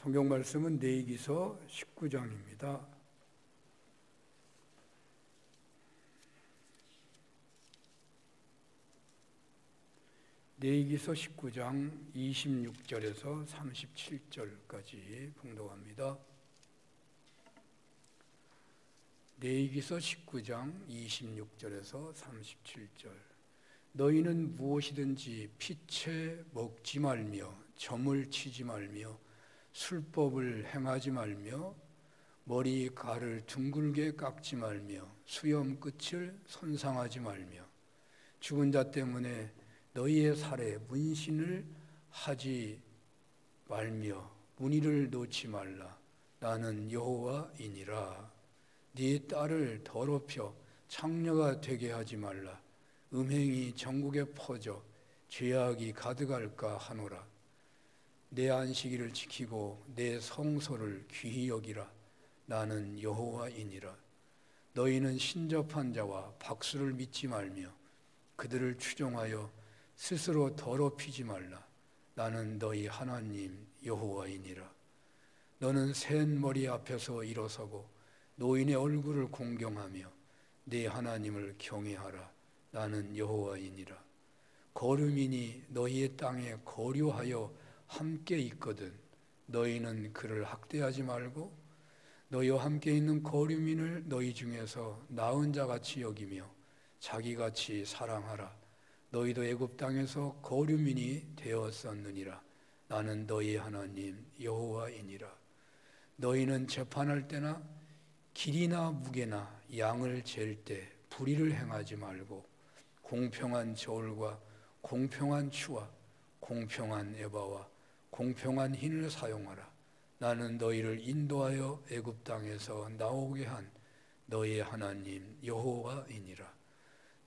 성경 말씀은 레위기서 19장입니다. 레위기서 19장 26절에서 37절까지 봉독합니다. 레위기서 19장 26절에서 37절. 너희는 무엇이든지 피채 먹지 말며 점을 치지 말며 술법을 행하지 말며 머리칼을 둥글게 깎지 말며 수염 끝을 손상하지 말며 죽은 자 때문에 너희의 살에 문신을 하지 말며 무늬를 놓지 말라. 나는 여호와이니라. 네 딸을 더럽혀 창녀가 되게 하지 말라. 음행이 전국에 퍼져 죄악이 가득할까 하노라. 내 안식일을 지키고 내 성소를 귀히 여기라. 나는 여호와이니라. 너희는 신접한 자와 박수를 믿지 말며 그들을 추종하여 스스로 더럽히지 말라. 나는 너희 하나님 여호와이니라. 너는 센 머리 앞에서 일어서고 노인의 얼굴을 공경하며 네 하나님을 경외하라. 나는 여호와이니라. 거류민이 너희의 땅에 거류하여 함께 있거든 너희는 그를 학대하지 말고 너희와 함께 있는 거류민을 너희 중에서 나은 자같이 여기며 자기같이 사랑하라. 너희도 애굽 땅에서 거류민이 되었었느니라. 나는 너희 하나님 여호와이니라. 너희는 재판할 때나 길이나 무게나 양을 잴 때 불의를 행하지 말고 공평한 저울과 공평한 추와 공평한 에바와 공평한 흰을 사용하라. 나는 너희를 인도하여 애굽 땅에서 나오게 한 너희의 하나님 여호와이니라.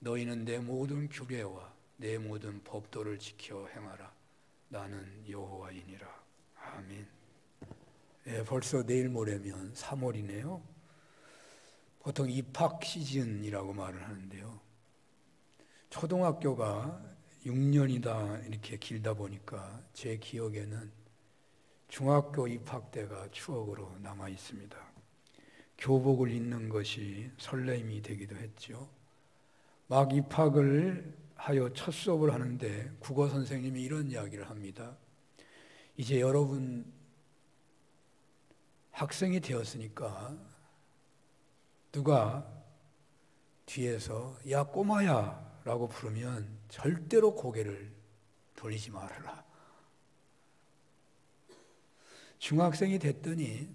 너희는 내 모든 규례와 내 모든 법도를 지켜 행하라. 나는 여호와이니라. 아멘. 벌써 내일 모레면 3월이네요. 보통 입학 시즌이라고 말을 하는데요. 초등학교가 6년이다 이렇게 길다 보니까 제 기억에는 중학교 입학 때가 추억으로 남아 있습니다. 교복을 입는 것이 설렘이 되기도 했죠. 막 입학을 하여 첫 수업을 하는데 국어 선생님이 이런 이야기를 합니다. 이제 여러분 학생이 되었으니까 누가 뒤에서 야 꼬마야 라고 부르면 절대로 고개를 돌리지 말아라. 중학생이 됐더니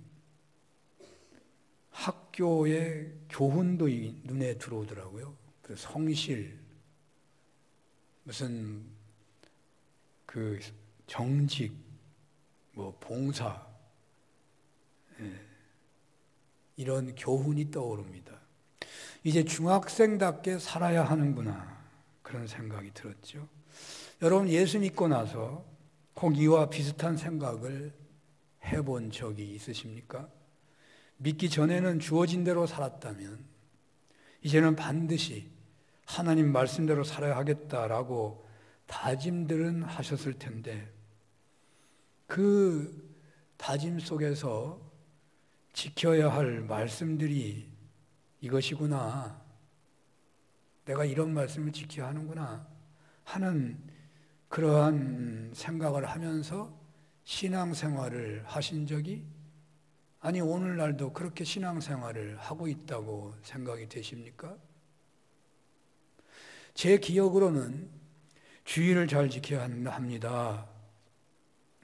학교의 교훈도 눈에 들어오더라고요. 그 성실, 무슨 그 정직, 뭐 봉사, 이런 교훈이 떠오릅니다. 이제 중학생답게 살아야 하는구나 그런 생각이 들었죠. 여러분 예수 믿고 나서 혹 이와 비슷한 생각을 해본 적이 있으십니까? 믿기 전에는 주어진 대로 살았다면 이제는 반드시 하나님 말씀대로 살아야 하겠다라고 다짐들은 하셨을 텐데 그 다짐 속에서 지켜야 할 말씀들이 이것이구나. 내가 이런 말씀을 지켜야 하는구나 하는 그러한 생각을 하면서 신앙생활을 하신 적이 아니 오늘날도 그렇게 신앙생활을 하고 있다고 생각이 되십니까? 제 기억으로는 주의를 잘 지켜야 합니다.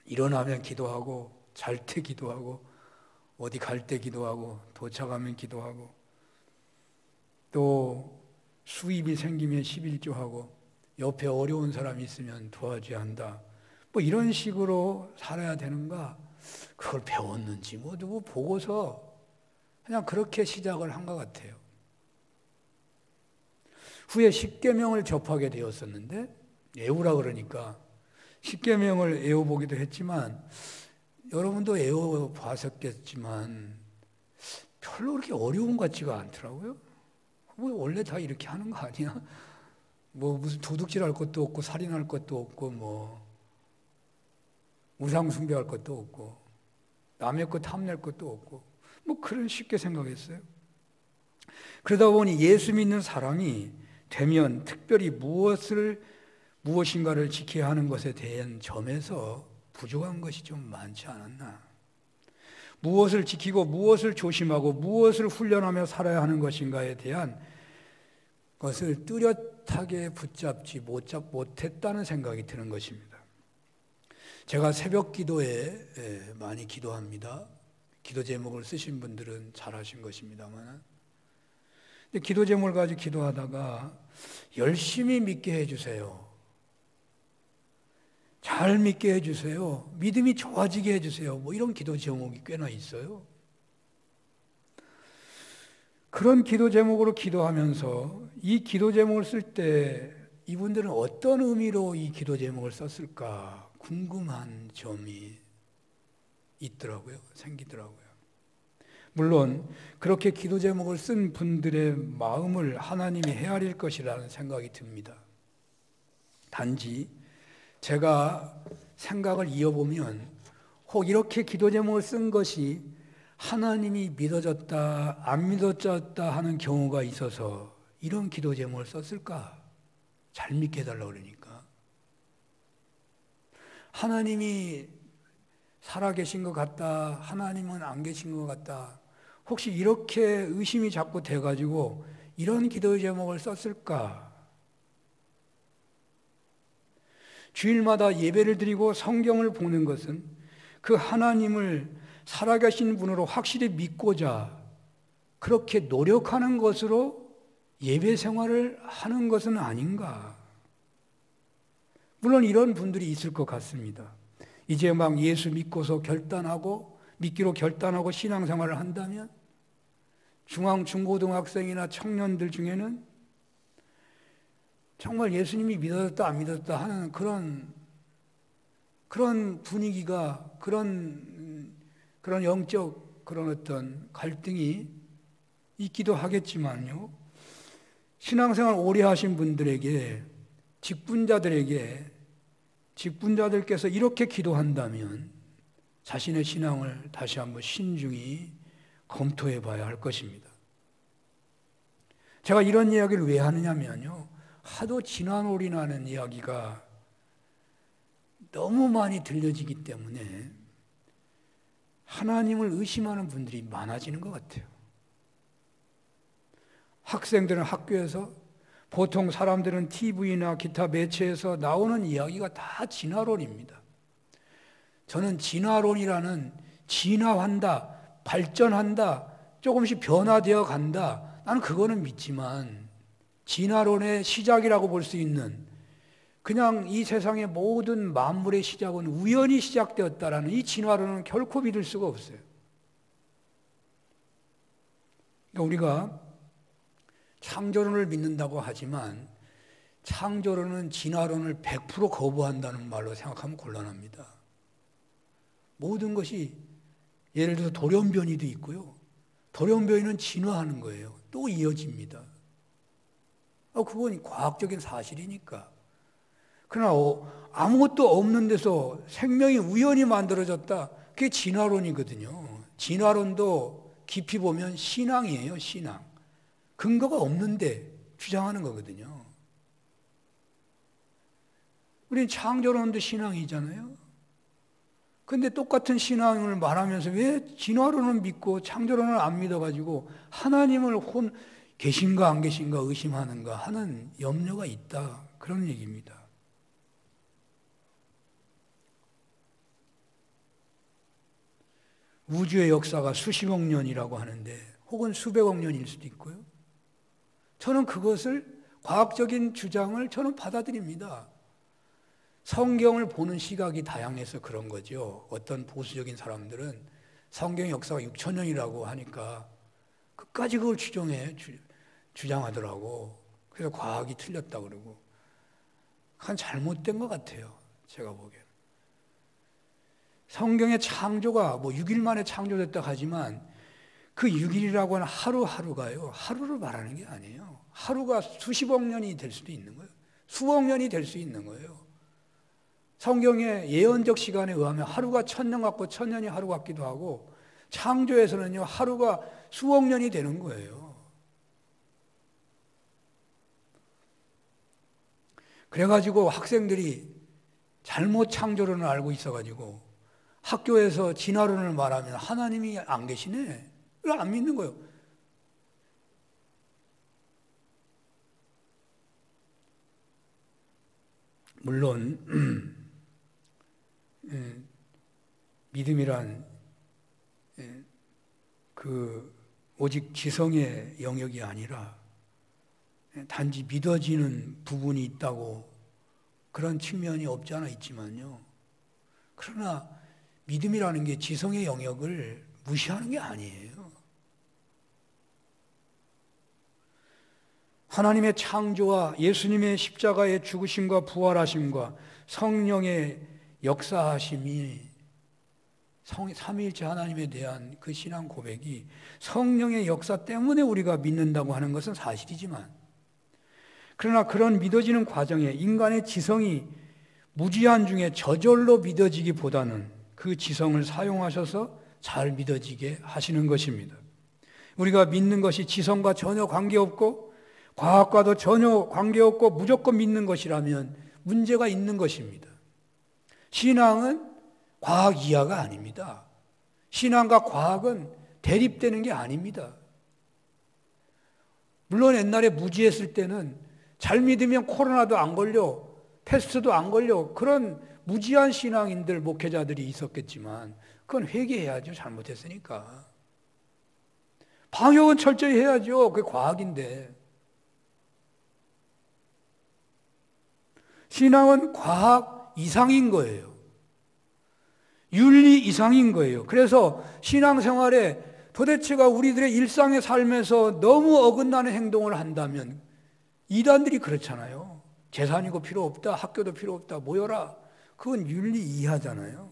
일어나면 기도하고 잘 때 기도하고 어디 갈 때 기도하고 도착하면 기도하고 또 수입이 생기면 11조하고 옆에 어려운 사람이 있으면 도와줘야 한다. 뭐 이런 식으로 살아야 되는가? 그걸 배웠는지 뭐 누구 보고서 그냥 그렇게 시작을 한 것 같아요. 후에 십계명을 접하게 되었었는데 애우라 그러니까 십계명을 애워보기도 했지만 여러분도 애워봤었겠지만 별로 그렇게 어려운 것 같지가 않더라고요. 뭐 원래 다 이렇게 하는 거 아니야? 뭐 무슨 도둑질할 것도 없고 살인할 것도 없고 뭐 우상 숭배할 것도 없고 남의 것 탐낼 것도 없고 뭐 그런 쉽게 생각했어요. 그러다 보니 예수 믿는 사람이 되면 특별히 무엇인가를 지켜야 하는 것에 대한 점에서 부족한 것이 좀 많지 않았나. 무엇을 지키고 무엇을 조심하고 무엇을 훈련하며 살아야 하는 것인가에 대한 것을 뚜렷하게 붙잡지 못했다는 생각이 드는 것입니다. 제가 새벽 기도에 많이 기도합니다. 기도 제목을 쓰신 분들은 잘 하신 것입니다만, 기도 제목을 가지고 기도하다가 열심히 믿게 해주세요. 잘 믿게 해주세요. 믿음이 좋아지게 해주세요. 뭐 이런 기도 제목이 꽤나 있어요. 그런 기도 제목으로 기도하면서 이 기도 제목을 쓸 때 이분들은 어떤 의미로 이 기도 제목을 썼을까 궁금한 점이 있더라고요. 생기더라고요. 물론 그렇게 기도 제목을 쓴 분들의 마음을 하나님이 헤아릴 것이라는 생각이 듭니다. 단지 제가 생각을 이어보면 혹 이렇게 기도 제목을 쓴 것이 하나님이 믿어졌다 안 믿어졌다 하는 경우가 있어서 이런 기도 제목을 썼을까? 잘 믿게 해달라고 그러니까. 하나님이 살아계신 것 같다, 하나님은 안 계신 것 같다, 혹시 이렇게 의심이 자꾸 돼가지고 이런 기도 제목을 썼을까? 주일마다 예배를 드리고 성경을 보는 것은 그 하나님을 살아계신 분으로 확실히 믿고자 그렇게 노력하는 것으로 예배 생활을 하는 것은 아닌가. 물론 이런 분들이 있을 것 같습니다. 이제 막 예수 믿고서 믿기로 결단하고 신앙생활을 한다면 중고등학생이나 청년들 중에는 정말 예수님이 믿어졌다 안 믿어졌다 하는 그런 분위기가 그런 영적 그런 어떤 갈등이 있기도 하겠지만요. 신앙생활 오래 하신 분들에게 직분자들께서 이렇게 기도한다면 자신의 신앙을 다시 한번 신중히 검토해 봐야 할 것입니다. 제가 이런 이야기를 왜 하느냐면요. 하도 진화론이라는 이야기가 너무 많이 들려지기 때문에 하나님을 의심하는 분들이 많아지는 것 같아요. 학생들은 학교에서, 보통 사람들은 TV나 기타 매체에서 나오는 이야기가 다 진화론입니다. 저는 진화론이라는 진화한다, 발전한다, 조금씩 변화되어 간다, 나는 그거는 믿지만 진화론의 시작이라고 볼 수 있는, 그냥 이 세상의 모든 만물의 시작은 우연히 시작되었다라는 이 진화론은 결코 믿을 수가 없어요. 그러니까 우리가 창조론을 믿는다고 하지만 창조론은 진화론을 100% 거부한다는 말로 생각하면 곤란합니다. 모든 것이 예를 들어서 돌연변이도 있고요. 돌연변이는 진화하는 거예요. 또 이어집니다. 그건 과학적인 사실이니까. 그러나 아무것도 없는 데서 생명이 우연히 만들어졌다. 그게 진화론이거든요. 진화론도 깊이 보면 신앙이에요. 신앙. 근거가 없는데 주장하는 거거든요. 우리는 창조론도 신앙이잖아요. 근데 똑같은 신앙을 말하면서 왜 진화론은 믿고 창조론을 안 믿어가지고 하나님을 계신가 안 계신가 의심하는가 하는 염려가 있다. 그런 얘기입니다. 우주의 역사가 수십억 년이라고 하는데 혹은 수백억 년일 수도 있고요. 저는 그것을 과학적인 주장을 저는 받아들입니다. 성경을 보는 시각이 다양해서 그런 거죠. 어떤 보수적인 사람들은 성경 역사가 6,000년이라고 하니까 끝까지 그걸 주장하더라고. 그래서 과학이 틀렸다 그러고. 그건 잘못된 것 같아요. 제가 보기에는. 성경의 창조가 6일 만에 창조됐다 하지만 그 6일이라고 하는 하루하루가요. 하루를 말하는 게 아니에요. 하루가 수십억 년이 될 수도 있는 거예요. 수억 년이 될 수 있는 거예요. 성경의 예언적 시간에 의하면 하루가 1000년 같고 1000년이 하루 같기도 하고, 창조에서는요 하루가 수억 년이 되는 거예요. 그래가지고 학생들이 잘못 창조론을 알고 있어가지고 학교에서 진화론을 말하면 하나님이 안 계시네, 이걸 안 믿는 거예요. 물론 믿음이란 그 오직 지성의 영역이 아니라 단지 믿어지는 부분이 있다고, 그런 측면이 없지 않아 있지만요, 그러나 믿음이라는 게 지성의 영역을 무시하는 게 아니에요. 하나님의 창조와 예수님의 십자가의 죽으심과 부활하심과 성령의 역사하심이, 삼위일체 하나님에 대한 그 신앙 고백이 성령의 역사 때문에 우리가 믿는다고 하는 것은 사실이지만, 그러나 그런 믿어지는 과정에 인간의 지성이 무지한 중에 저절로 믿어지기보다는 그 지성을 사용하셔서 잘 믿어지게 하시는 것입니다. 우리가 믿는 것이 지성과 전혀 관계없고 과학과도 전혀 관계없고 무조건 믿는 것이라면 문제가 있는 것입니다. 신앙은 과학 이하가 아닙니다. 신앙과 과학은 대립되는 게 아닙니다. 물론 옛날에 무지했을 때는 잘 믿으면 코로나도 안 걸려, 패스트도 안 걸려, 그런 무지한 신앙인들, 목회자들이 있었겠지만 그건 회개해야죠. 잘못했으니까. 방역은 철저히 해야죠. 그게 과학인데. 신앙은 과학 이상인 거예요. 윤리 이상인 거예요. 그래서 신앙생활에 도대체가 우리들의 일상의 삶에서 너무 어긋나는 행동을 한다면, 이단들이 그렇잖아요. 재산이고 필요 없다, 학교도 필요 없다, 모여라. 그건 윤리 이하잖아요.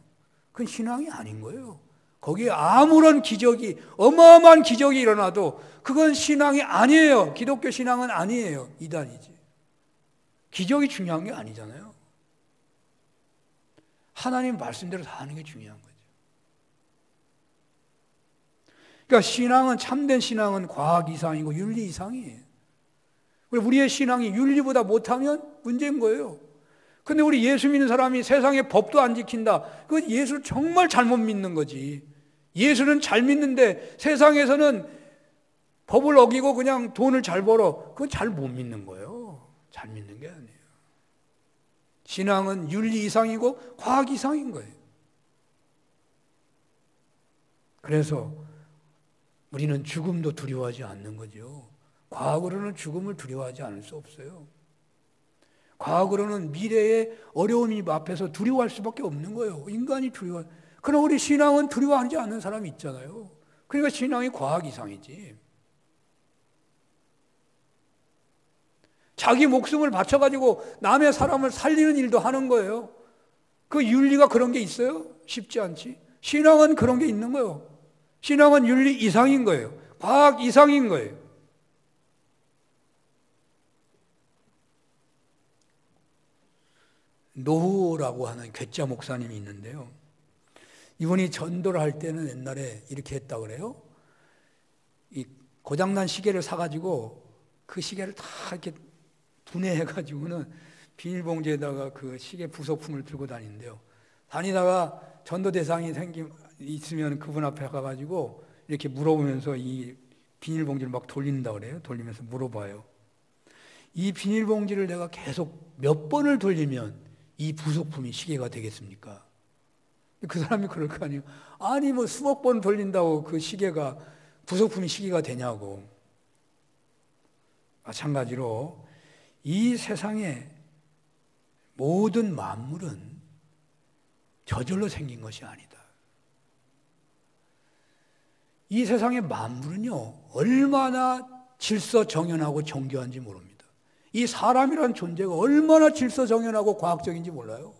그건 신앙이 아닌 거예요. 거기에 아무런 기적이, 어마어마한 기적이 일어나도 그건 신앙이 아니에요. 기독교 신앙은 아니에요. 이단이지. 기적이 중요한 게 아니잖아요. 하나님 말씀대로 다 하는 게 중요한 거죠. 그러니까 신앙은, 참된 신앙은 과학 이상이고 윤리 이상이에요. 우리의 신앙이 윤리보다 못하면 문제인 거예요. 근데 우리 예수 믿는 사람이 세상의 법도 안 지킨다. 그건 예수를 정말 잘못 믿는 거지. 예수는 잘 믿는데 세상에서는 법을 어기고 그냥 돈을 잘 벌어. 그건 잘 못 믿는 거예요. 잘 믿는 게 아니에요. 신앙은 윤리 이상이고 과학 이상인 거예요. 그래서 우리는 죽음도 두려워하지 않는 거죠. 과학으로는 죽음을 두려워하지 않을 수 없어요. 과학으로는 미래의 어려움이 앞에서 두려워할 수밖에 없는 거예요. 인간이 두려워. 그러나 우리 신앙은 두려워하지 않는 사람이 있잖아요. 그러니까 신앙이 과학 이상이지. 자기 목숨을 바쳐가지고 남의 사람을 살리는 일도 하는 거예요. 그 윤리가 그런 게 있어요? 쉽지 않지. 신앙은 그런 게 있는 거예요. 신앙은 윤리 이상인 거예요. 과학 이상인 거예요. 노후라고 하는 괴짜 목사님이 있는데요. 이분이 전도를 할 때는 옛날에 이렇게 했다고 그래요. 이 고장난 시계를 사가지고 그 시계를 다 이렇게 분해해가지고는 비닐봉지에다가 그 시계 부속품을 들고 다니는데요. 다니다가 전도 대상이 있으면 그분 앞에 가가지고 이렇게 물어보면서 이 비닐봉지를 막 돌린다고 그래요. 돌리면서 물어봐요. 이 비닐봉지를 내가 계속 몇 번을 돌리면 이 부속품이 시계가 되겠습니까? 그 사람이 그럴 거 아니에요. 아니 뭐 수억 번 돌린다고 그 시계가, 부속품이 시계가 되냐고. 마찬가지로 이 세상의 모든 만물은 저절로 생긴 것이 아니다. 이 세상의 만물은요, 얼마나 질서정연하고 정교한지 모릅니다. 이 사람이라는 존재가 얼마나 질서정연하고 과학적인지 몰라요.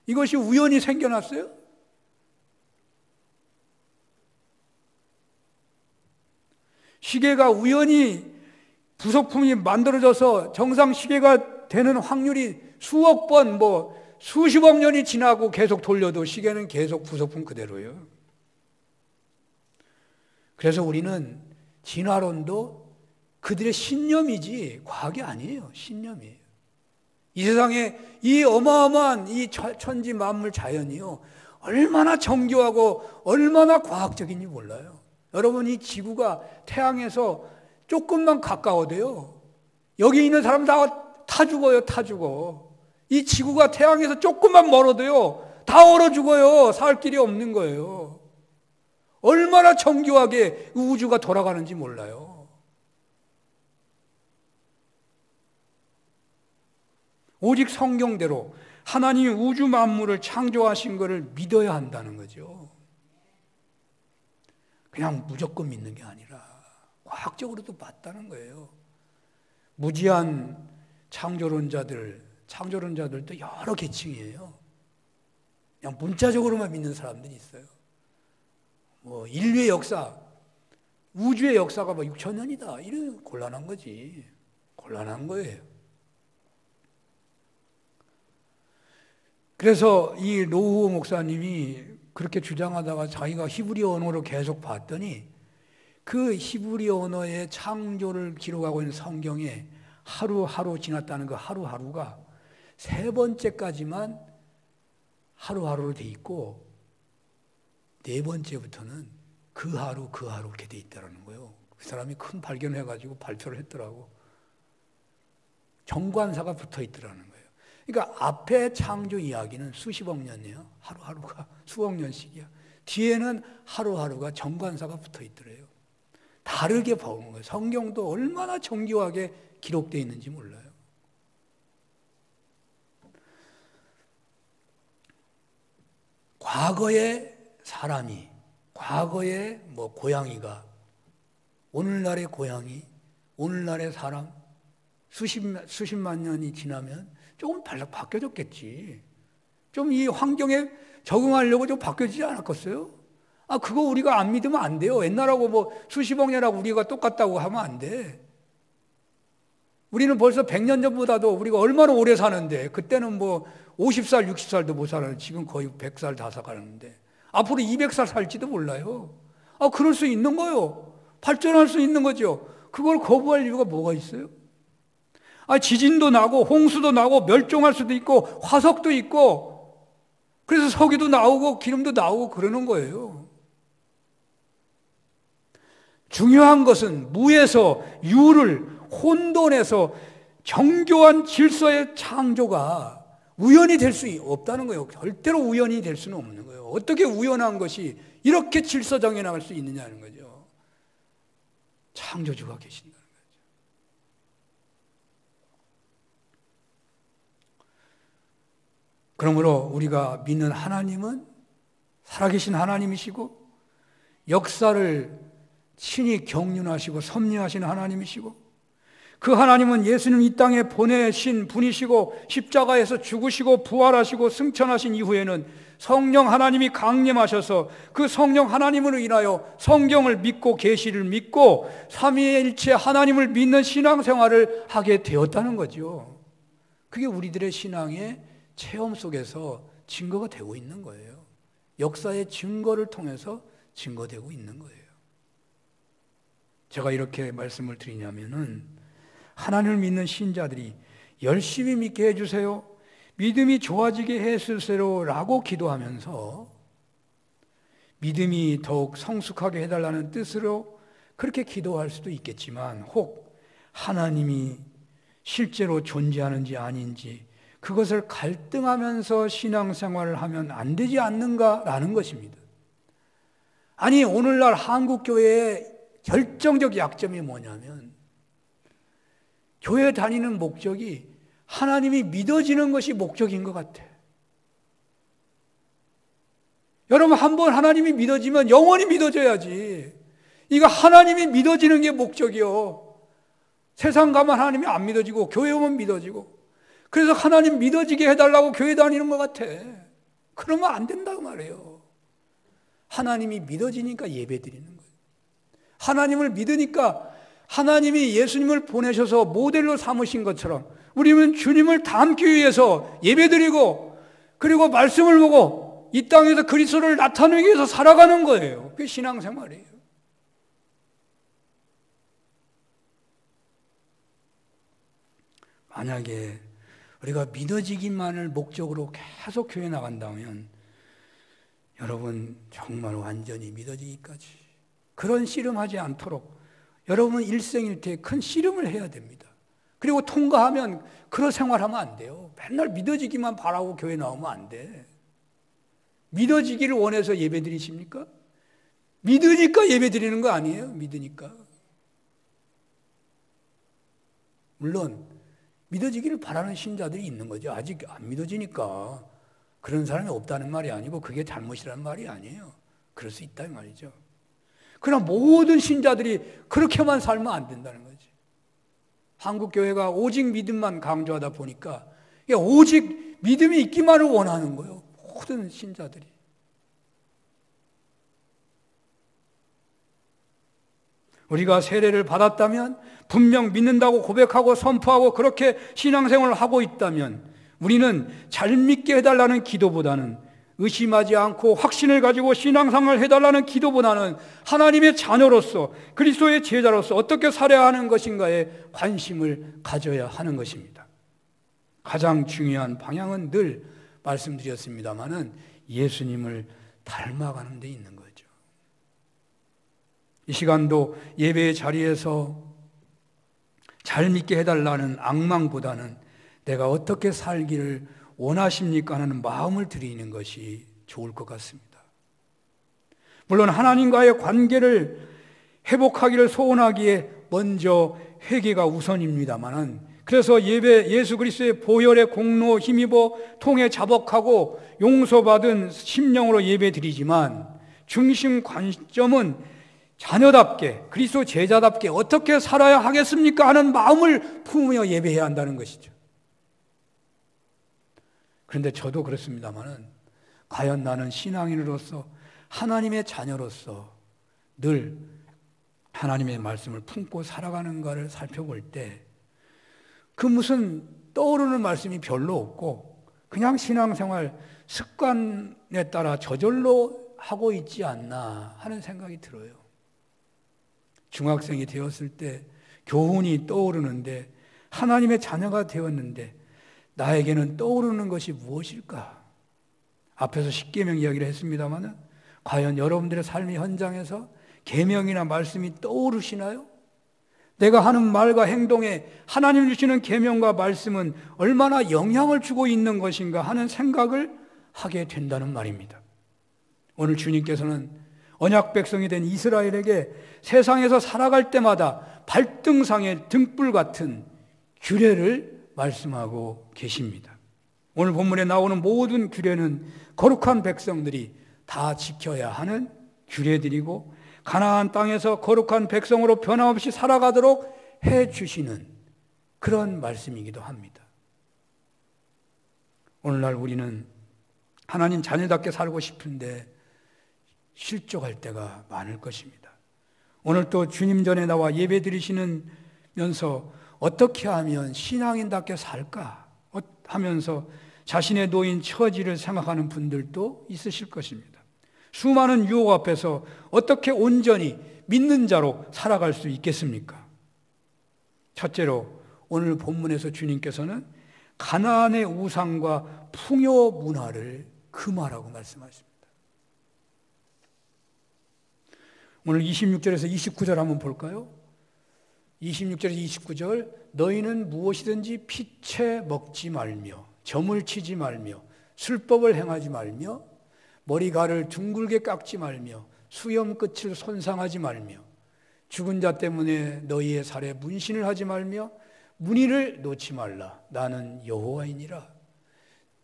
이것이 우연히 생겨났어요? 시계가 우연히 부속품이 만들어져서 정상 시계가 되는 확률이 수억 번, 수십억 년이 지나고 계속 돌려도 시계는 계속 부속품 그대로예요. 그래서 우리는 진화론도 그들의 신념이지 과학이 아니에요. 신념이에요. 이 세상에 이 어마어마한 이 천지 만물 자연이요, 얼마나 정교하고 얼마나 과학적인지 몰라요. 여러분, 이 지구가 태양에서 조금만 가까워도요, 여기 있는 사람 다 죽어요. 다 죽어. 이 지구가 태양에서 조금만 멀어도요, 다 얼어 죽어요. 살 길이 없는 거예요. 얼마나 정교하게 우주가 돌아가는지 몰라요. 오직 성경대로 하나님이 우주 만물을 창조하신 것을 믿어야 한다는 거죠. 그냥 무조건 믿는 게 아니라 과학적으로도 맞다는 거예요. 무지한 창조론자들도 여러 계층이에요. 그냥 문자적으로만 믿는 사람들이 있어요. 뭐 인류의 역사, 우주의 역사가 6천 년이다. 이런 곤란한 거지. 곤란한 거예요. 그래서 이 노후호 목사님이 그렇게 주장하다가 자기가 히브리어 언어로 계속 봤더니 그 히브리어 언어의 창조를 기록하고 있는 성경에 하루하루 지났다는 그 하루하루가 세 번째까지만 하루하루로 돼 있고 네 번째부터는 그 하루 이렇게 돼 있다는 거예요. 그 사람이 큰 발견을 해가지고 발표를 했더라고. 정관사가 붙어 있더라는 거예요. 그러니까 앞에 창조 이야기는 수십억 년이에요. 하루하루가 수억 년씩이야. 뒤에는 하루하루가 정관사가 붙어 있더래요. 다르게 보는 거예요. 성경도 얼마나 정교하게 기록되어 있는지 몰라요. 과거의 사람이, 과거의 고양이가 오늘날의 고양이, 오늘날의 사람 수십만 년이 지나면 조금 바뀌어졌겠지. 좀 이 환경에 적응하려고 좀 바뀌어지지 않았겠어요? 그거 우리가 안 믿으면 안 돼요. 옛날하고 수십억 년하고 우리가 똑같다고 하면 안 돼. 우리는 벌써 100년 전보다도 우리가 얼마나 오래 사는데, 그때는 50살, 60살도 못 살았는데 지금 거의 100살 다 살았는데 앞으로 200살 살지도 몰라요. 그럴 수 있는 거요. 발전할 수 있는 거죠. 그걸 거부할 이유가 뭐가 있어요? 지진도 나고 홍수도 나고 멸종할 수도 있고 화석도 있고 그래서 석유도 나오고 기름도 나오고 그러는 거예요. 중요한 것은 무에서 유를, 혼돈에서 정교한 질서의 창조가 우연이 될 수 없다는 거예요. 절대로 우연이 될 수는 없는 거예요. 어떻게 우연한 것이 이렇게 질서정해 나갈 수 있느냐는 거죠. 창조주가 계신다는 거죠. 그러므로 우리가 믿는 하나님은 살아계신 하나님이시고 역사를 친히 경륜하시고 섭리하신 하나님이시고 그 하나님은 예수님 이 땅에 보내신 분이시고 십자가에서 죽으시고 부활하시고 승천하신 이후에는 성령 하나님이 강림하셔서 그 성령 하나님으로 인하여 성경을 믿고 계시를 믿고 삼위일체 하나님을 믿는 신앙생활을 하게 되었다는 거죠. 그게 우리들의 신앙의 체험 속에서 증거가 되고 있는 거예요. 역사의 증거를 통해서 증거되고 있는 거예요. 제가 이렇게 말씀을 드리냐면은 하나님을 믿는 신자들이 열심히 믿게 해주세요, 믿음이 좋아지게 해주세요 라고 기도하면서 믿음이 더욱 성숙하게 해달라는 뜻으로 그렇게 기도할 수도 있겠지만 혹 하나님이 실제로 존재하는지 아닌지 그것을 갈등하면서 신앙생활을 하면 안 되지 않는가라는 것입니다. 아니, 오늘날 한국교회의 결정적 약점이 뭐냐면 교회 다니는 목적이 하나님이 믿어지는 것이 목적인 것 같아. 여러분, 한번 하나님이 믿어지면 영원히 믿어져야지. 이거 하나님이 믿어지는 게 목적이요. 세상 가면 하나님이 안 믿어지고 교회 오면 믿어지고 그래서 하나님 믿어지게 해달라고 교회 다니는 것 같아. 그러면 안 된다고 말해요. 하나님이 믿어지니까 예배 드리는 거예요. 하나님을 믿으니까 하나님이 예수님을 보내셔서 모델로 삼으신 것처럼 우리는 주님을 닮기 위해서 예배드리고 그리고 말씀을 보고 이 땅에서 그리스도를 나타내기 위해서 살아가는 거예요. 그게 신앙생활이에요. 만약에 우리가 믿어지기만을 목적으로 계속 교회 나간다면 여러분 정말 완전히 믿어지기까지 그런 씨름하지 않도록 여러분 일생일대에 큰 씨름을 해야 됩니다. 그리고 통과하면 그런 생활하면 안 돼요. 맨날 믿어지기만 바라고 교회 나오면 안 돼. 믿어지기를 원해서 예배 드리십니까? 믿으니까 예배 드리는 거 아니에요? 믿으니까. 물론 믿어지기를 바라는 신자들이 있는 거죠. 아직 안 믿어지니까 그런 사람이 없다는 말이 아니고 그게 잘못이라는 말이 아니에요. 그럴 수 있다 이 말이죠. 그러나 모든 신자들이 그렇게만 살면 안 된다는 거지. 한국교회가 오직 믿음만 강조하다 보니까 오직 믿음이 있기만을 원하는 거예요. 모든 신자들이. 우리가 세례를 받았다면 분명 믿는다고 고백하고 선포하고 그렇게 신앙생활을 하고 있다면 우리는 잘 믿게 해달라는 기도보다는 의심하지 않고 확신을 가지고 신앙생활을 해달라는 기도보다는 하나님의 자녀로서 그리스도의 제자로서 어떻게 살아야 하는 것인가에 관심을 가져야 하는 것입니다. 가장 중요한 방향은 늘 말씀드렸습니다마는 예수님을 닮아가는 데 있는 거죠. 이 시간도 예배의 자리에서 잘 믿게 해달라는 앙망보다는 내가 어떻게 살기를 원하십니까 하는 마음을 드리는 것이 좋을 것 같습니다. 물론 하나님과의 관계를 회복하기를 소원하기에 먼저 회개가 우선입니다마는 그래서 예수 그리스도의 보혈의 공로 힘입어 통해 자복하고 용서받은 심령으로 예배 드리지만 중심 관점은 자녀답게 그리스도 제자답게 어떻게 살아야 하겠습니까 하는 마음을 품으며 예배해야 한다는 것이죠. 그런데 저도 그렇습니다마는 과연 나는 신앙인으로서 하나님의 자녀로서 늘 하나님의 말씀을 품고 살아가는가를 살펴볼 때 그 무슨 떠오르는 말씀이 별로 없고 그냥 신앙생활 습관에 따라 저절로 하고 있지 않나 하는 생각이 들어요. 중학생이 되었을 때 교훈이 떠오르는데 하나님의 자녀가 되었는데 나에게는 떠오르는 것이 무엇일까? 앞에서 십계명 이야기를 했습니다마는 과연 여러분들의 삶의 현장에서 계명이나 말씀이 떠오르시나요? 내가 하는 말과 행동에 하나님 주시는 계명과 말씀은 얼마나 영향을 주고 있는 것인가 하는 생각을 하게 된다는 말입니다. 오늘 주님께서는 언약 백성이 된 이스라엘에게 세상에서 살아갈 때마다 발등상의 등불 같은 규례를 말씀하고 계십니다. 오늘 본문에 나오는 모든 규례는 거룩한 백성들이 다 지켜야 하는 규례들이고 가나안 땅에서 거룩한 백성으로 변함없이 살아가도록 해주시는 그런 말씀이기도 합니다. 오늘날 우리는 하나님 자녀답게 살고 싶은데 실족할 때가 많을 것입니다. 오늘 또 주님 전에 나와 예배 드리시면서 어떻게 하면 신앙인답게 살까 하면서 자신의 놓인 처지를 생각하는 분들도 있으실 것입니다. 수많은 유혹 앞에서 어떻게 온전히 믿는 자로 살아갈 수 있겠습니까? 첫째로 오늘 본문에서 주님께서는 가나안의 우상과 풍요 문화를 금하라고 말씀하십니다. 오늘 26절에서 29절 한번 볼까요? 26절에서 29절 너희는 무엇이든지 피채 먹지 말며 점을 치지 말며 술법을 행하지 말며 머리가를 둥글게 깎지 말며 수염 끝을 손상하지 말며 죽은 자 때문에 너희의 살에 문신을 하지 말며 문의를 놓지 말라. 나는 여호와이니라.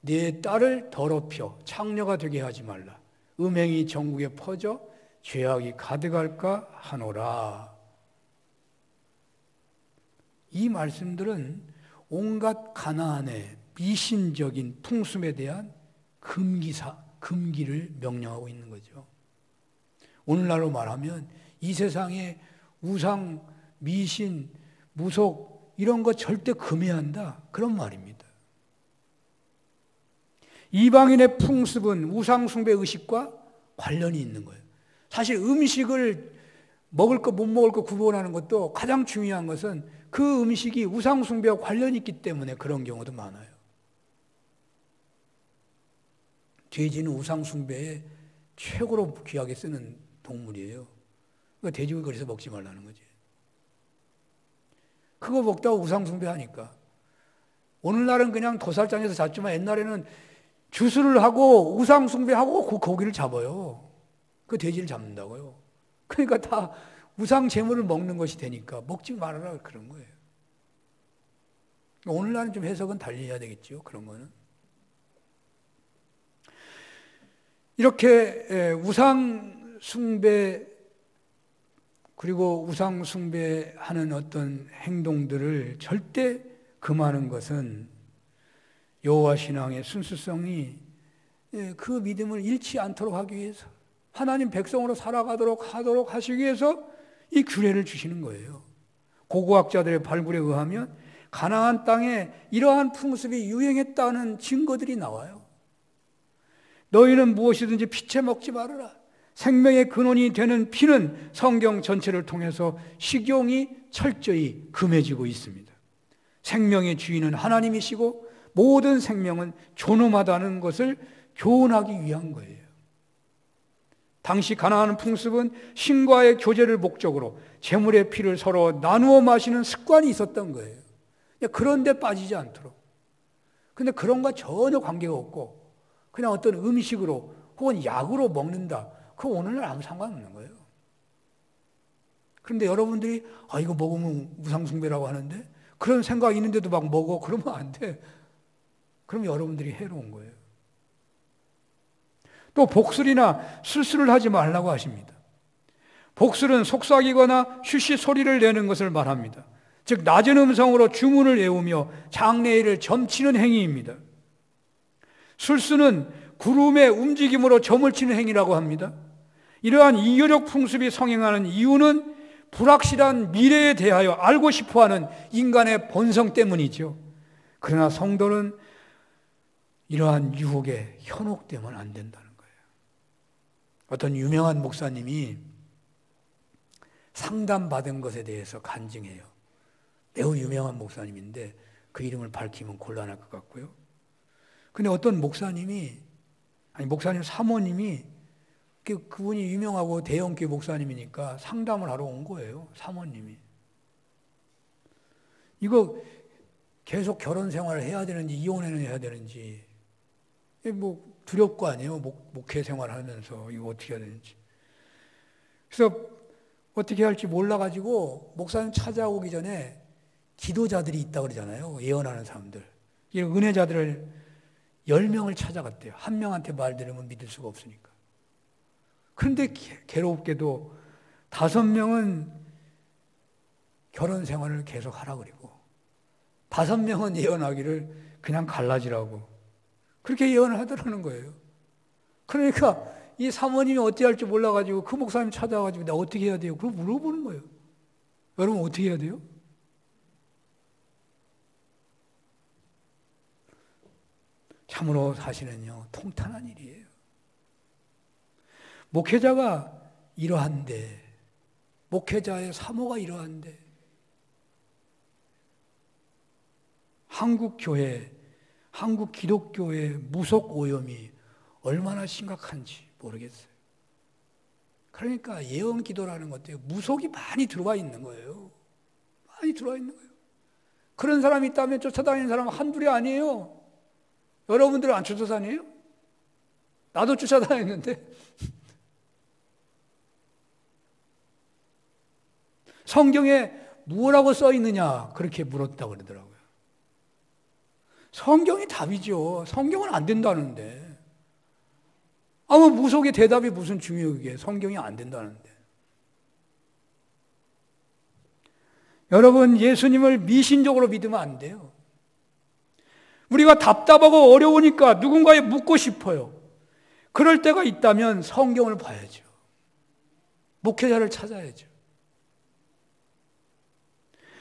네 딸을 더럽혀 창녀가 되게 하지 말라. 음행이 전국에 퍼져 죄악이 가득할까 하노라. 이 말씀들은 온갖 가나안의 미신적인 풍습에 대한 금기를 명령하고 있는 거죠. 오늘날로 말하면 이 세상에 우상, 미신, 무속 이런 거 절대 금해야 한다. 그런 말입니다. 이방인의 풍습은 우상숭배 의식과 관련이 있는 거예요. 사실 음식을 먹을 거 못 먹을 거 구분하는 것도 가장 중요한 것은 그 음식이 우상숭배와 관련이 있기 때문에 그런 경우도 많아요. 돼지는 우상숭배에 최고로 귀하게 쓰는 동물이에요. 그러니까 돼지고기 그래서 먹지 말라는 거지. 그거 먹다가 우상숭배하니까. 오늘날은 그냥 도살장에서 잡지만 옛날에는 주술을 하고 우상숭배하고 그 고기를 잡아요. 그 돼지를 잡는다고요. 그러니까 다 우상 제물을 먹는 것이 되니까 먹지 말아라 그런 거예요. 오늘날은 좀 해석은 달리 해야 되겠죠. 그런 거는. 이렇게 우상 숭배 그리고 우상 숭배하는 어떤 행동들을 절대 금하는 것은 여호와 신앙의 순수성이 그 믿음을 잃지 않도록 하기 위해서 하나님 백성으로 살아가도록 하도록 하시기 위해서 이 규례를 주시는 거예요. 고고학자들의 발굴에 의하면 가나안 땅에 이러한 풍습이 유행했다는 증거들이 나와요. 너희는 무엇이든지 피채 먹지 말아라. 생명의 근원이 되는 피는 성경 전체를 통해서 식용이 철저히 금해지고 있습니다. 생명의 주인은 하나님이시고 모든 생명은 존엄하다는 것을 교훈하기 위한 거예요. 당시 가나안 풍습은 신과의 교제를 목적으로 제물의 피를 서로 나누어 마시는 습관이 있었던 거예요. 그런데 빠지지 않도록. 근데 그런 거 전혀 관계가 없고 그냥 어떤 음식으로 혹은 약으로 먹는다. 그거 오늘날 아무 상관없는 거예요. 그런데 여러분들이 이거 먹으면 우상숭배라고 하는데 그런 생각이 있는데도 막 먹어. 그러면 안 돼. 그러면 여러분들이 해로운 거예요. 또 복술이나 술수를 하지 말라고 하십니다. 복술은 속삭이거나 쉬쉬 소리를 내는 것을 말합니다. 즉 낮은 음성으로 주문을 외우며 장례일을 점치는 행위입니다. 술수는 구름의 움직임으로 점을 치는 행위라고 합니다. 이러한 이교적 풍습이 성행하는 이유는 불확실한 미래에 대하여 알고 싶어하는 인간의 본성 때문이죠. 그러나 성도는 이러한 유혹에 현혹되면 안 된다는 거예요. 어떤 유명한 목사님이 상담받은 것에 대해서 간증해요. 매우 유명한 목사님인데 그 이름을 밝히면 곤란할 것 같고요. 근데 어떤 목사님 사모님이 그분이 유명하고 대형교회 목사님이니까 상담을 하러 온 거예요. 사모님이. 이거 계속 결혼 생활을 해야 되는지 이혼을 해야 되는지 뭐 두려울 거 아니에요. 목회 생활하면서 이거 어떻게 해야 되는지. 그래서 어떻게 할지 몰라가지고 목사님 찾아오기 전에 기도자들이 있다고 그러잖아요. 예언하는 사람들. 이 은혜자들을 10명을 찾아갔대요. 한 명한테 말 들으면 믿을 수가 없으니까. 그런데 괴롭게도 5명은 결혼 생활을 계속 하라 그리고 5명은 예언하기를 그냥 갈라지라고 그렇게 예언을 하더라는 거예요. 그러니까 이 사모님이 어떻게 할지 몰라가지고 그 목사님 찾아와가지고 나 어떻게 해야 돼요? 그걸 물어보는 거예요. 여러분 어떻게 해야 돼요? 참으로 사실은요 통탄한 일이에요. 목회자가 이러한데 목회자의 사모가 이러한데 한국 교회, 한국 기독교의 무속 오염이 얼마나 심각한지 모르겠어요. 그러니까 예언 기도라는 것도 무속이 많이 들어와 있는 거예요. 많이 들어와 있는 거예요. 그런 사람이 있다면 쫓아다니는 사람은 한둘이 아니에요. 여러분들은 안 쫓아다니에요? 나도 쫓아다녔는데. 성경에 뭐라고 써 있느냐 그렇게 물었다고 그러더라고요. 성경이 답이죠. 성경은 안 된다는데. 아무 무속의 대답이 무슨 중요해요. 그게 성경이 안 된다는데. 여러분 예수님을 미신적으로 믿으면 안 돼요. 우리가 답답하고 어려우니까 누군가에 묻고 싶어요. 그럴 때가 있다면 성경을 봐야죠. 목회자를 찾아야죠.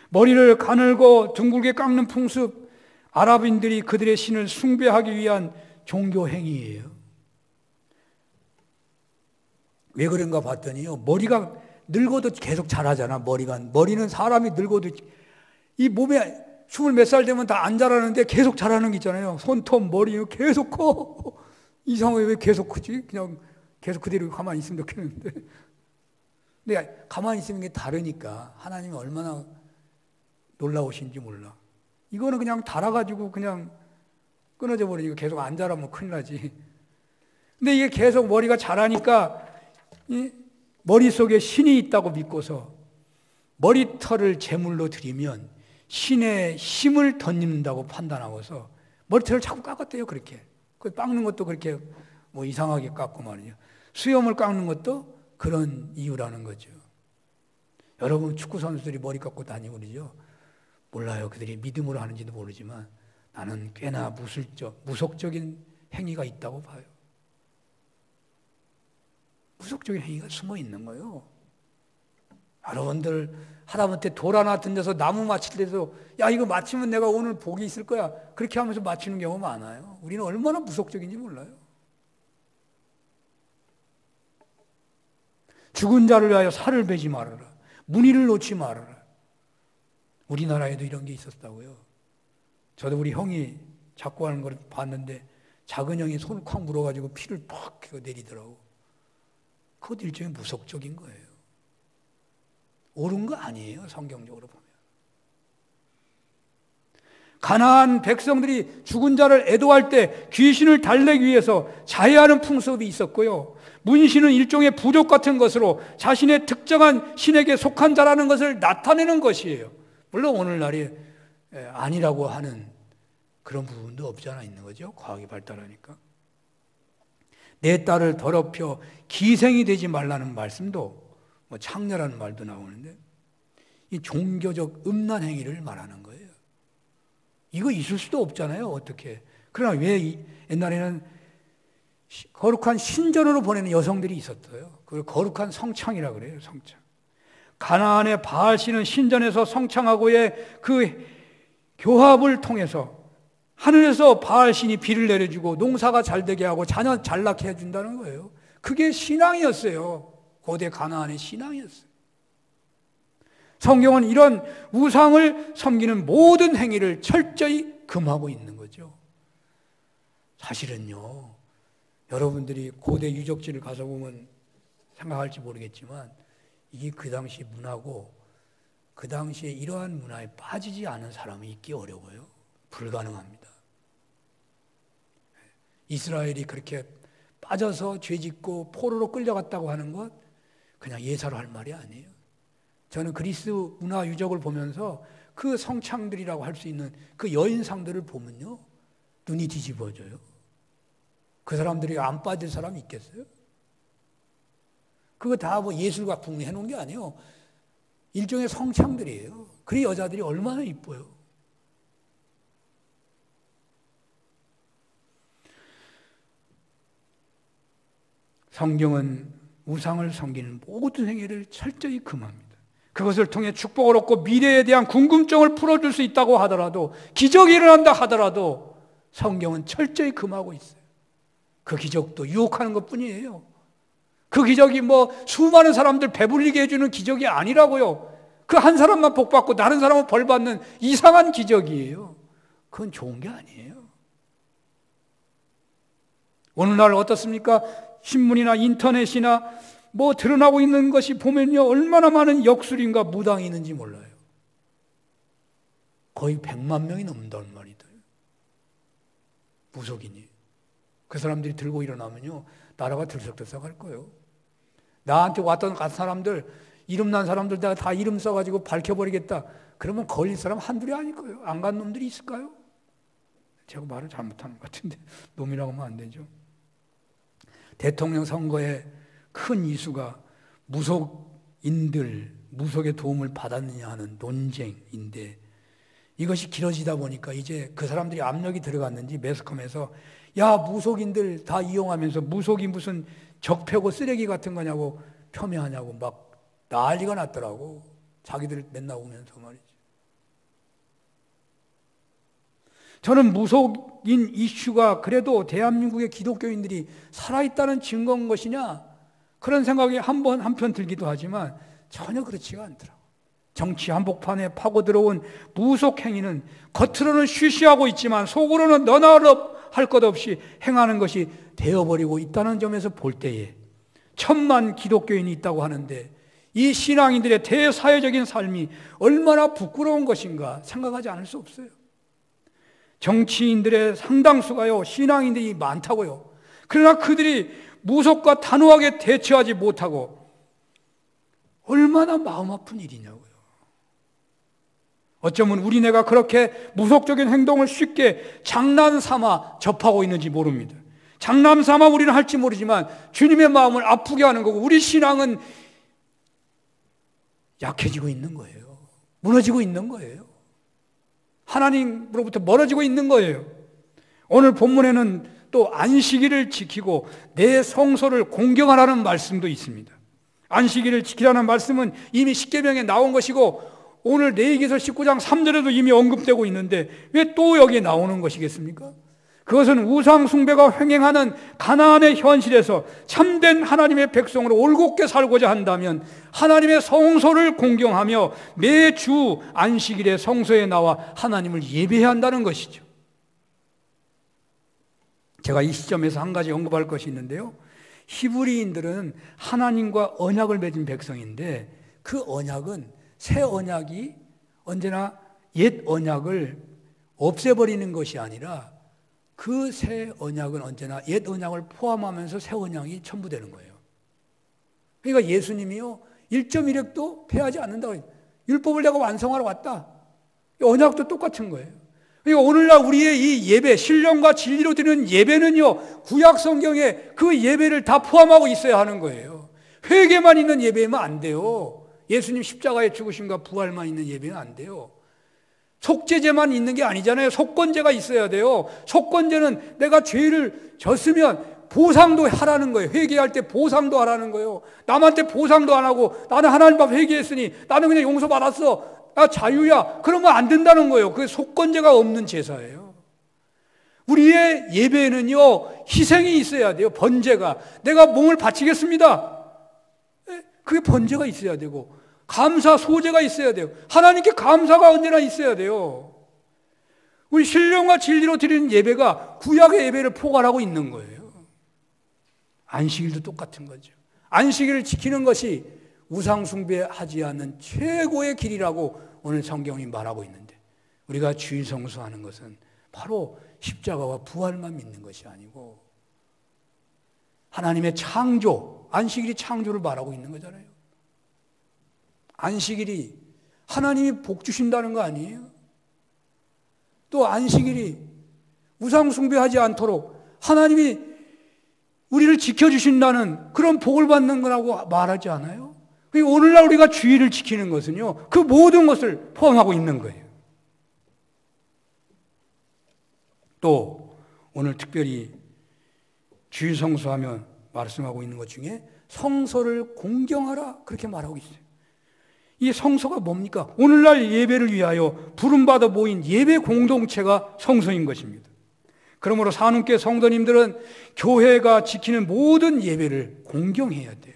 머리를 가늘고 둥글게 깎는 풍습, 아랍인들이 그들의 신을 숭배하기 위한 종교 행위예요. 왜 그런가 봤더니요, 머리가 늙어도 계속 자라잖아. 머리는 사람이 늙어도 이 몸에 20 몇 살 되면 다 안 자라는데 계속 자라는 게 있잖아요. 손톱, 머리 계속 커. 이상하게 왜 계속 크지? 그냥 계속 그대로 가만히 있으면 좋겠는데. 근데 가만히 있으면 게 다르니까 하나님이 얼마나 놀라우신지 몰라. 이거는 그냥 달아가지고 그냥 끊어져 버리니까 계속 안 자라면 큰일 나지. 근데 이게 계속 머리가 자라니까 이 머릿속에 신이 있다고 믿고서 머리털을 제물로 드리면 신의 힘을 덧입는다고 판단하고서 머리털을 자꾸 깎았대요. 그렇게. 그 깎는 것도 그렇게 뭐 이상하게 깎고 말이죠. 수염을 깎는 것도 그런 이유라는 거죠. 여러분 축구 선수들이 머리 깎고 다니고 그러죠. 몰라요. 그들이 믿음으로 하는지도 모르지만 나는 꽤나 무속적인 행위가 있다고 봐요. 무속적인 행위가 숨어 있는 거예요. 여러분들 하다못해 돌 하나 던져서 나무 맞힐 때도 야 이거 맞히면 내가 오늘 복이 있을 거야. 그렇게 하면서 맞히는 경우 많아요. 우리는 얼마나 무속적인지 몰라요. 죽은 자를 위하여 살을 베지 말아라. 문의를 놓지 말아라. 우리나라에도 이런 게 있었다고요. 저도 우리 형이 자꾸 하는 걸 봤는데 작은 형이 손을 콱 물어가지고 피를 팍 내리더라고. 그것도 일종의 무속적인 거예요. 옳은 거 아니에요. 성경적으로 보면. 가나안 백성들이 죽은 자를 애도할 때 귀신을 달래기 위해서 자해하는 풍습이 있었고요. 문신은 일종의 부족 같은 것으로 자신의 특정한 신에게 속한 자라는 것을 나타내는 것이에요. 물론 오늘날이 아니라고 하는 그런 부분도 없지 않아 있는 거죠. 과학이 발달하니까. 내 딸을 더럽혀 기생이 되지 말라는 말씀도 뭐 창녀라는 말도 나오는데 이 종교적 음란 행위를 말하는 거예요. 이거 있을 수도 없잖아요. 어떻게. 그러나 왜 옛날에는 거룩한 신전으로 보내는 여성들이 있었어요. 그걸 거룩한 성창이라고 그래요. 성창. 가나안의 바알신은 신전에서 성창하고의 그 교합을 통해서 하늘에서 바알신이 비를 내려주고 농사가 잘 되게 하고 자녀 잘 낳게 해준다는 거예요. 그게 신앙이었어요. 고대 가나안의 신앙이었어요. 성경은 이런 우상을 섬기는 모든 행위를 철저히 금하고 있는 거죠. 사실은요, 여러분들이 고대 유적지를 가서 보면 생각할지 모르겠지만 이게 그 당시 문화고 그 당시에 이러한 문화에 빠지지 않은 사람이 있기 어려워요. 불가능합니다. 이스라엘이 그렇게 빠져서 죄짓고 포로로 끌려갔다고 하는 것 그냥 예사로 할 말이 아니에요. 저는 그리스 문화 유적을 보면서 그 성창들이라고 할 수 있는 그 여인상들을 보면요 눈이 뒤집어져요. 그 사람들이 안 빠질 사람이 있겠어요? 그거 다 뭐 예술가 풍리 해놓은 게 아니에요. 일종의 성창들이에요. 그 여자들이 얼마나 이뻐요. 성경은 우상을 섬기는 모든 행위를 철저히 금합니다. 그것을 통해 축복을 얻고 미래에 대한 궁금증을 풀어줄 수 있다고 하더라도 기적이 일어난다 하더라도 성경은 철저히 금하고 있어요. 그 기적도 유혹하는 것뿐이에요. 그 기적이 뭐 수많은 사람들 배불리게 해주는 기적이 아니라고요. 그 한 사람만 복받고 다른 사람은 벌받는 이상한 기적이에요. 그건 좋은 게 아니에요. 오늘날 어떻습니까? 신문이나 인터넷이나 뭐 드러나고 있는 것이 보면요 얼마나 많은 역술인가 무당이 있는지 몰라요. 거의 100만 명이 넘는다는 말이다. 무속인이. 그 사람들이 들고 일어나면요 나라가 들썩들썩할 거예요. 나한테 왔던 사람들 이름 난 사람들 내가 다 이름 써가지고 밝혀버리겠다. 그러면 걸릴 사람 한둘이 아닐 거예요. 안 간 놈들이 있을까요? 제가 말을 잘못하는 것 같은데 놈이라고 하면 안 되죠. 대통령 선거에 큰 이슈가 무속의 도움을 받았느냐 하는 논쟁인데 이것이 길어지다 보니까 이제 그 사람들이 압력이 들어갔는지 매스컴에서 야 무속인들 다 이용하면서 무속이 무슨 적폐고 쓰레기 같은 거냐고 폄훼하냐고 막 난리가 났더라고. 자기들 맨날 오면서 말이죠. 저는 무속인 이슈가 그래도 대한민국의 기독교인들이 살아있다는 증거인 것이냐, 그런 생각이 한편 들기도 하지만 전혀 그렇지가 않더라고요. 정치 한복판에 파고 들어온 무속 행위는 겉으로는 쉬쉬하고 있지만 속으로는 너나 할 것 없이 행하는 것이 되어버리고 있다는 점에서 볼 때에 1,000만 기독교인이 있다고 하는데 이 신앙인들의 대사회적인 삶이 얼마나 부끄러운 것인가 생각하지 않을 수 없어요. 정치인들의 상당수가요, 신앙인들이 많다고요. 그러나 그들이 무속과 단호하게 대처하지 못하고 얼마나 마음 아픈 일이냐고요. 어쩌면 우리네가 그렇게 무속적인 행동을 쉽게 장난삼아 접하고 있는지 모릅니다. 장난삼아 우리는 할지 모르지만 주님의 마음을 아프게 하는 거고, 우리 신앙은 약해지고 있는 거예요. 무너지고 있는 거예요. 하나님으로부터 멀어지고 있는 거예요. 오늘 본문에는 또 안식일을 지키고 내 성소를 공경하라는 말씀도 있습니다. 안식일을 지키라는 말씀은 이미 십계명에 나온 것이고 오늘 레위기서 19장 3절에도 이미 언급되고 있는데 왜 또 여기에 나오는 것이겠습니까? 그것은 우상 숭배가 횡행하는 가나안의 현실에서 참된 하나님의 백성으로 올곧게 살고자 한다면 하나님의 성소를 공경하며 매주 안식일에 성소에 나와 하나님을 예배해야 한다는 것이죠. 제가 이 시점에서 한 가지 언급할 것이 있는데요. 히브리인들은 하나님과 언약을 맺은 백성인데 그 언약은 새 언약이 언제나 옛 언약을 없애버리는 것이 아니라 그 새 언약은 언제나 옛 언약을 포함하면서 새 언약이 첨부되는 거예요. 그러니까 예수님이요 1.1획도 폐하지 않는다고 해요. 율법을 내가 완성하러 왔다. 언약도 똑같은 거예요. 그러니까 오늘날 우리의 이 예배, 신령과 진리로 드리는 예배는요 구약 성경에 그 예배를 다 포함하고 있어야 하는 거예요. 회개만 있는 예배면 안 돼요. 예수님 십자가에 죽으심과 부활만 있는 예배는 안 돼요. 속죄제만 있는 게 아니잖아요. 속건제가 있어야 돼요. 속건제는 내가 죄를 졌으면 보상도 하라는 거예요. 회개할 때 보상도 하라는 거예요. 남한테 보상도 안 하고 나는 하나님 앞 회개했으니 나는 그냥 용서받았어, 나 자유야, 그러면 안 된다는 거예요. 그게 속건제가 없는 제사예요. 우리의 예배는요 희생이 있어야 돼요. 번제가, 내가 몸을 바치겠습니다, 그게 번제가 있어야 되고 감사 소제가 있어야 돼요. 하나님께 감사가 언제나 있어야 돼요. 우리 신령과 진리로 드리는 예배가 구약의 예배를 포괄하고 있는 거예요. 안식일도 똑같은 거죠. 안식일을 지키는 것이 우상 숭배하지 않는 최고의 길이라고 오늘 성경이 말하고 있는데 우리가 주일 성수하는 것은 바로 십자가와 부활만 믿는 것이 아니고 하나님의 창조, 안식일이 창조를 말하고 있는 거잖아요. 안식일이 하나님이 복 주신다는 거 아니에요? 또 안식일이 우상 숭배하지 않도록 하나님이 우리를 지켜주신다는 그런 복을 받는 거라고 말하지 않아요? 오늘날 우리가 주일을 지키는 것은요 그 모든 것을 포함하고 있는 거예요. 또 오늘 특별히 주일 성수하면 말씀하고 있는 것 중에 성소를 공경하라 그렇게 말하고 있어요. 이 성소가 뭡니까? 오늘날 예배를 위하여 부름받아 모인 예배 공동체가 성소인 것입니다. 그러므로 산운교 성도님들은 교회가 지키는 모든 예배를 공경해야 돼요.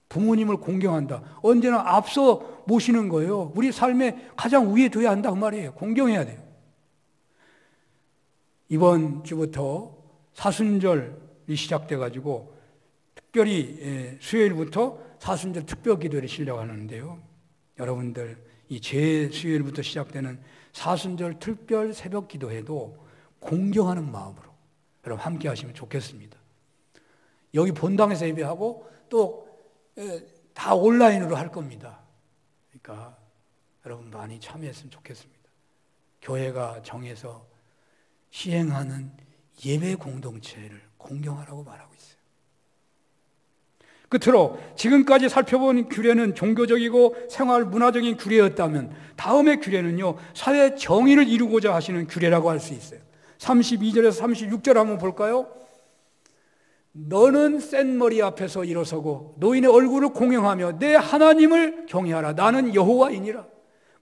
부모님을 공경한다. 언제나 앞서 모시는 거예요. 우리 삶에 가장 위에 둬야 한다 그 말이에요. 공경해야 돼요. 이번 주부터 사순절이 시작돼가지고 특별히 수요일부터 사순절 특별 기도를 시작하는데요. 여러분들 이 제 수요일부터 시작되는 사순절 특별 새벽 기도회도 공경하는 마음으로 여러분 함께 하시면 좋겠습니다. 여기 본당에서 예배하고 또 다 온라인으로 할 겁니다. 그러니까 여러분 많이 참여했으면 좋겠습니다. 교회가 정해서 시행하는 예배 공동체를 공경하라고 말하고 있어요. 끝으로 지금까지 살펴본 규례는 종교적이고 생활 문화적인 규례였다면 다음의 규례는요 사회 정의를 이루고자 하시는 규례라고 할 수 있어요. 32절에서 36절 한번 볼까요? 너는 센 머리 앞에서 일어서고 노인의 얼굴을 공경하며 내 하나님을 경외하라. 나는 여호와이니라.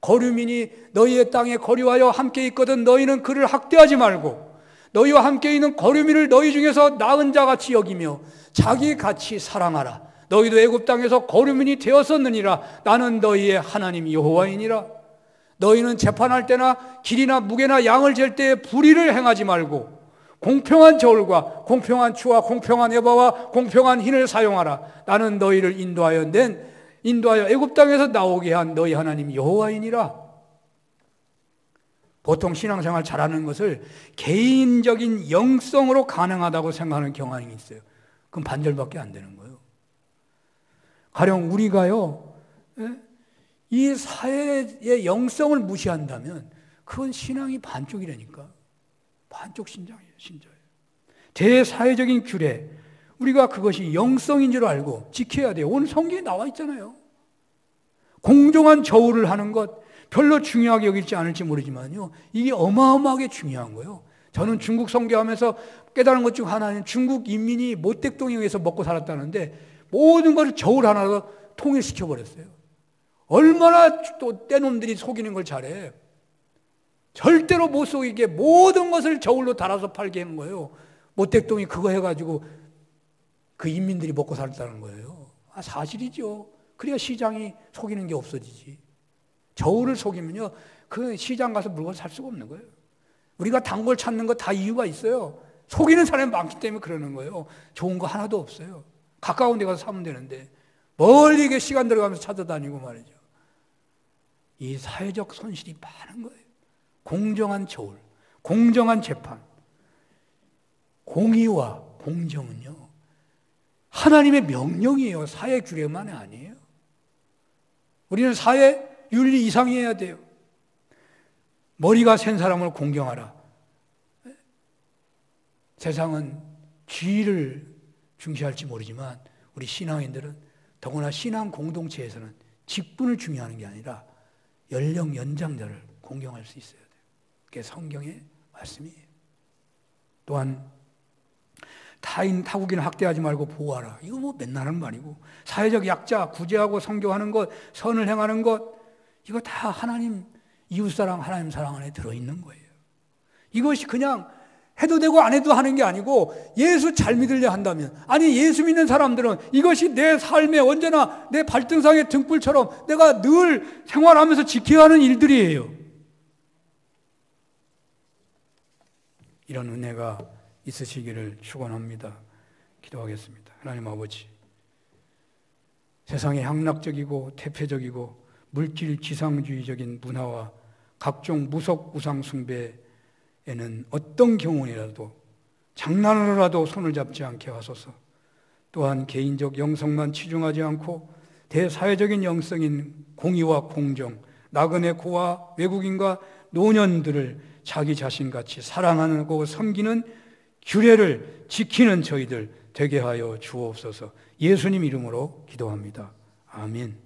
거류민이 너희의 땅에 거류하여 함께 있거든 너희는 그를 학대하지 말고 너희와 함께 있는 거류민을 너희 중에서 나은 자같이 여기며 자기같이 사랑하라. 너희도 애굽 땅에서 거류민이 되었었느니라. 나는 너희의 하나님 여호와이니라. 너희는 재판할 때나 길이나 무게나 양을 잴 때에 불의를 행하지 말고 공평한 저울과 공평한 추와 공평한 에바와 공평한 흰을 사용하라. 나는 너희를 인도하여 애굽 땅에서 나오게 한 너희 하나님 여호와이니라. 보통 신앙생활 잘하는 것을 개인적인 영성으로 가능하다고 생각하는 경향이 있어요. 그럼 반절밖에 안 되는 거예요. 가령 우리가요, 이 사회의 영성을 무시한다면 그건 신앙이 반쪽이라니까. 반쪽 신자예요. 대사회적인 규례, 우리가 그것이 영성인 줄 알고 지켜야 돼요. 오늘 성경에 나와 있잖아요. 공정한 저울을 하는 것 별로 중요하게 여길지 않을지 모르지만요, 이게 어마어마하게 중요한 거예요. 저는 중국 선교하면서 깨달은 것 중 하나는 중국 인민이 모택동에 의해서 먹고 살았다는데 모든 것을 저울 하나로 통일시켜 버렸어요. 얼마나 또 떼놈들이 속이는 걸 잘해. 절대로 못 속이게 모든 것을 저울로 달아서 팔게 하는 거예요. 모택동이 그거 해가지고 그 인민들이 먹고 살았다는 거예요. 사실이죠. 그래야 시장이 속이는 게 없어지지. 저울을 속이면요, 그 시장 가서 물건 살 수가 없는 거예요. 우리가 단골 찾는 거 다 이유가 있어요. 속이는 사람이 많기 때문에 그러는 거예요. 좋은 거 하나도 없어요. 가까운 데 가서 사면 되는데 멀리 이게 시간 들어가면서 찾아다니고 말이죠. 이 사회적 손실이 많은 거예요. 공정한 저울, 공정한 재판, 공의와 공정은요, 하나님의 명령이에요. 사회 규례만 아니에요. 우리는 사회 윤리 이상이어야 돼요. 머리가 센 사람을 공경하라. 세상은 지위를 중시할지 모르지만 우리 신앙인들은 더구나 신앙 공동체에서는 직분을 중요하는 게 아니라 연령 연장자를 공경할 수 있어야 돼요. 그게 성경의 말씀이에요. 또한 타국인 학대하지 말고 보호하라. 이거 뭐 맨날 하는 말이고, 사회적 약자 구제하고 선교하는 것, 선을 행하는 것, 이거 다 하나님 이웃사랑, 하나님 사랑 안에 들어있는 거예요. 이것이 그냥 해도 되고 안 해도 하는 게 아니고 예수 잘 믿으려 한다면, 아니 예수 믿는 사람들은 이것이 내 삶에 언제나 내 발등상의 등불처럼 내가 늘 생활하면서 지켜야 하는 일들이에요. 이런 은혜가 있으시기를 축원합니다. 기도하겠습니다. 하나님 아버지, 세상의 향락적이고 태폐적이고 물질 지상주의적인 문화와 각종 무속 우상 숭배에는 어떤 경우에라도 장난으로라도 손을 잡지 않게 하소서. 또한 개인적 영성만 치중하지 않고 대사회적인 영성인 공의와 공정, 나그네 고아 외국인과 노년들을 자기 자신같이 사랑하고 섬기는 규례를 지키는 저희들 되게 하여 주옵소서. 예수님 이름으로 기도합니다. 아멘.